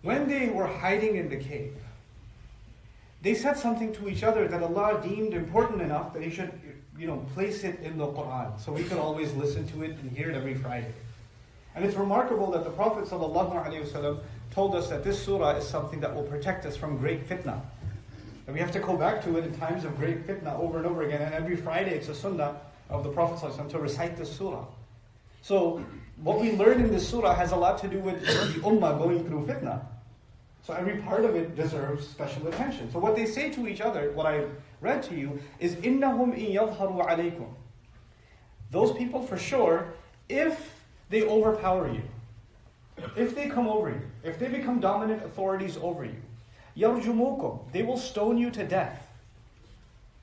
when they were hiding in the cave, they said something to each other that Allah deemed important enough that He should, place it in the Quran, so we could always listen to it and hear it every Friday. And it's remarkable that the Prophet ﷺ told us that this surah is something that will protect us from great fitna. And we have to go back to it in times of great fitna over and over again. And every Friday it's a sunnah of the Prophet ﷺ to recite this surah. So what we learn in this surah has a lot to do with the ummah going through fitna. So every part of it deserves special attention. So what they say to each other, what I read to you, is إِنَّهُمْ إِن يَظْهَرُوا عَلَيْكُمْ. Those people for sure, if they overpower you, if they come over you, if they become dominant authorities over you, يَرْجُمُوكُمْ, they will stone you to death.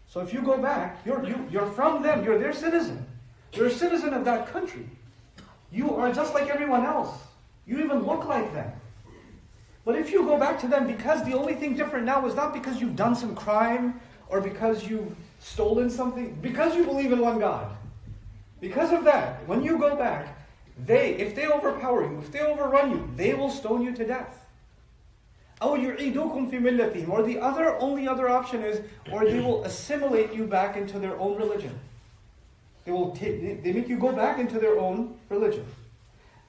So if you go back, you're from them, you're their citizen. You're a citizen of that country. You are just like everyone else. You even look like them. But if you go back to them, because the only thing different now is not because you've done some crime or because you've stolen something, because you believe in one God. Because of that, when you go back, if they overpower you, if they overrun you, they will stone you to death. أَوْ يُعِيدُكُمْ فِي مِلَّتِهِمْ. Or the only other option is, or they will assimilate you back into their own religion. They make you go back into their own religion.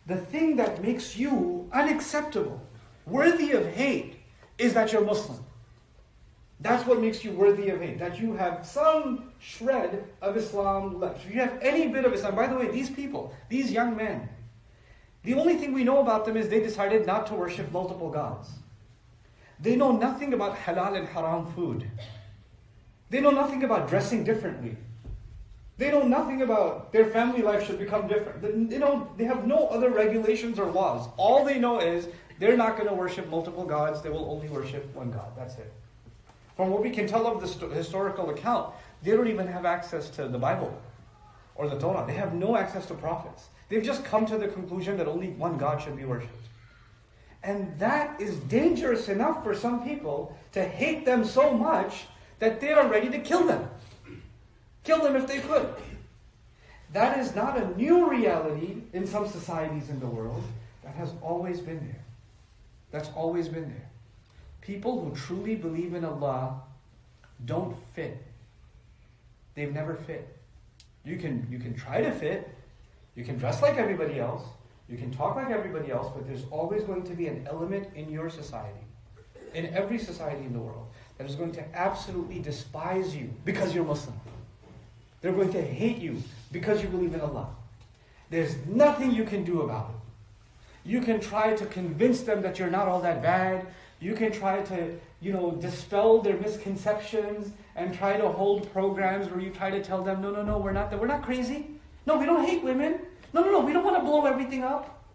The thing that makes you unacceptable, worthy of hate, is that you're Muslim. That's what makes you worthy of hate. That you have some shred of Islam left. If you have any bit of Islam. By the way, these people, these young men, the only thing we know about them is they decided not to worship multiple gods. They know nothing about halal and haram food. They know nothing about dressing differently. They know nothing about their family life should become different. They have no other regulations or laws. All they know is they're not going to worship multiple gods. They will only worship one God. That's it. From what we can tell of the historical account, they don't even have access to the Bible or the Torah. They have no access to prophets. They've just come to the conclusion that only one God should be worshipped. And that is dangerous enough for some people to hate them so much that they are ready to kill them. Kill them if they could. That is not a new reality in some societies in the world. That has always been there. That's always been there. People who truly believe in Allah don't fit. They've never fit. You can try to fit. You can dress like everybody else. You can talk like everybody else, but there's always going to be an element in your society, in every society in the world, that is going to absolutely despise you because you're Muslim. They're going to hate you because you believe in Allah. There's nothing you can do about it. You can try to convince them that you're not all that bad. You can try to, dispel their misconceptions and try to hold programs where you try to tell them, no, we're not crazy. No, we don't hate women. No, we don't want to blow everything up.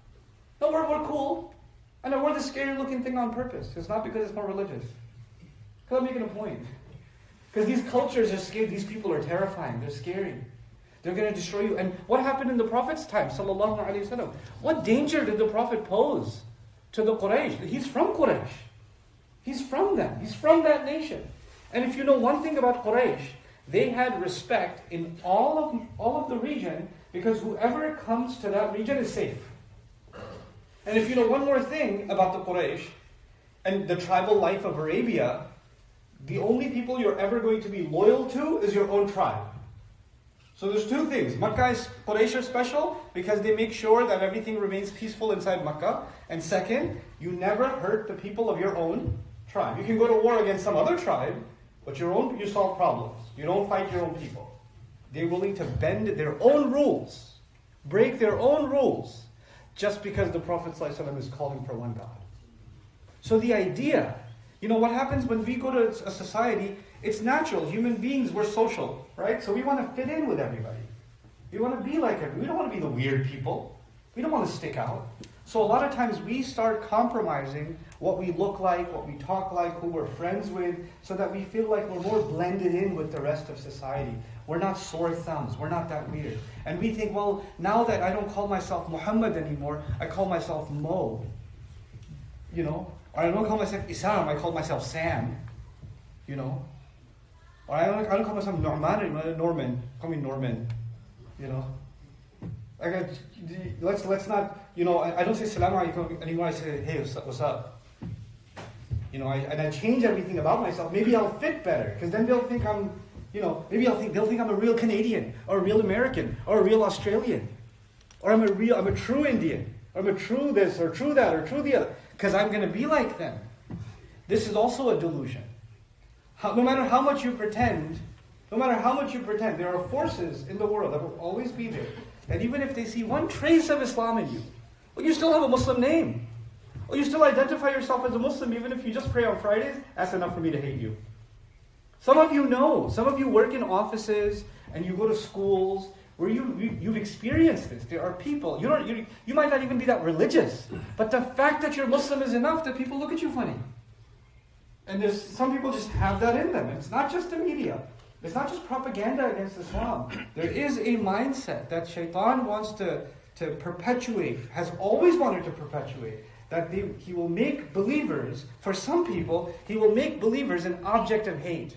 No, we're cool. I know we're the scary looking thing on purpose. It's not because it's more religious. Because I'm making a point. Because these cultures are scary. These people are terrifying. They're scary. They're going to destroy you. And what happened in the Prophet's time? Sallallahu Alaihi Wasallam. What danger did the Prophet pose to the Quraysh? He's from Quraysh. He's from them. He's from that nation. And if you know one thing about Quraysh, they had respect in all of the region because whoever comes to that region is safe. And if you know one more thing about the Quraysh and the tribal life of Arabia, the only people you're ever going to be loyal to is your own tribe. So there's two things. Quraysh are special because they make sure that everything remains peaceful inside Makkah. And second, you never hurt the people of your own tribe. You can go to war against some other tribe, but you solve problems. You don't fight your own people. They're willing to bend their own rules, break their own rules, just because the Prophet ﷺ is calling for one God. So the idea, what happens when we go to a society, it's natural. Human beings, we're social, right? So we want to fit in with everybody. We want to be like everybody. We don't want to be the weird people. We don't want to stick out. So a lot of times we start compromising what we look like, what we talk like, who we're friends with, so that we feel like we're more blended in with the rest of society. We're not sore thumbs. We're not that weird. And we think, well, now that I don't call myself Muhammad anymore, I call myself Mo. Or I don't call myself Isam, I call myself Sam. Or I don't call myself Norman. Call me Norman. Let's not, I don't say salam alaikum anymore. I say, hey, what's up? and I change everything about myself, maybe I'll fit better, because then they'll think I'm, maybe they'll think I'm a real Canadian, or a real American, or a real Australian, or I'm a true Indian, or I'm a true this, or true that, or true the other, because I'm going to be like them. This is also a delusion. No matter how much you pretend, there are forces in the world that will always be there. And even if they see one trace of Islam in you, well, you still have a Muslim name. Well, you still identify yourself as a Muslim, even if you just pray on Fridays, that's enough for me to hate you. Some of you know. Some of you work in offices and you go to schools where you've experienced this. There are people, you might not even be that religious, but the fact that you're Muslim is enough that people look at you funny. And some people just have that in them. It's not just the media. It's not just propaganda against Islam. There is a mindset that Shaitan wants to perpetuate, has always wanted to perpetuate, that he will make believers, for some people, he will make believers an object of hate.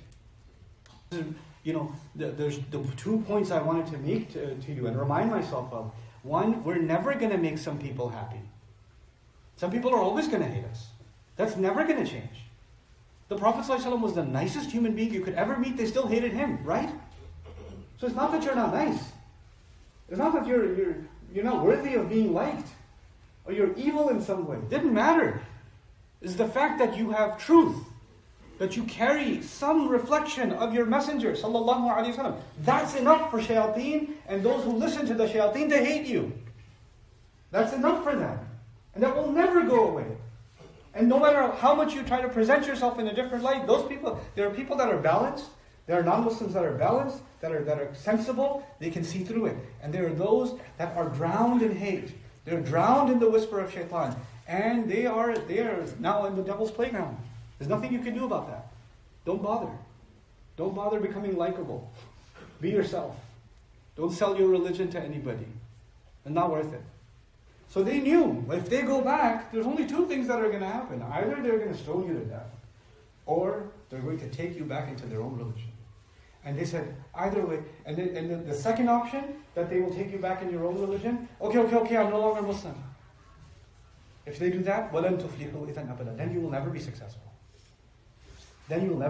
There's the 2 points I wanted to make to you and remind myself of. One, we're never going to make some people happy. Some people are always going to hate us. That's never going to change. The Prophet ﷺ was the nicest human being you could ever meet. They still hated him, right? So it's not that you're not nice. It's not that you're not worthy of being liked, or you're evil in some way. It didn't matter. It's the fact that you have truth, that you carry some reflection of your messenger, sallallahu alaihi wasallam. That's enough for shayateen and those who listen to the shayateen to hate you. That's enough for them. And that will never go away. And no matter how much you try to present yourself in a different light, there are people that are balanced. There are non-Muslims that are balanced, that are sensible. They can see through it. And there are those that are drowned in hate. They're drowned in the whisper of shaitan. And they are now in the devil's playground. There's nothing you can do about that. Don't bother. Don't bother becoming likable. Be yourself. Don't sell your religion to anybody. It's not worth it. So they knew, if they go back, there's only 2 things that are going to happen. Either they're going to stone you to death, or they're going to take you back into their own religion. And they said, either way. And then the second option, that they will take you back in your own religion, okay, I'm no longer Muslim. If they do that, وَلَن تُفْلِحُوا إِذًا أَبَدًا. Then you will never be successful. Then you will never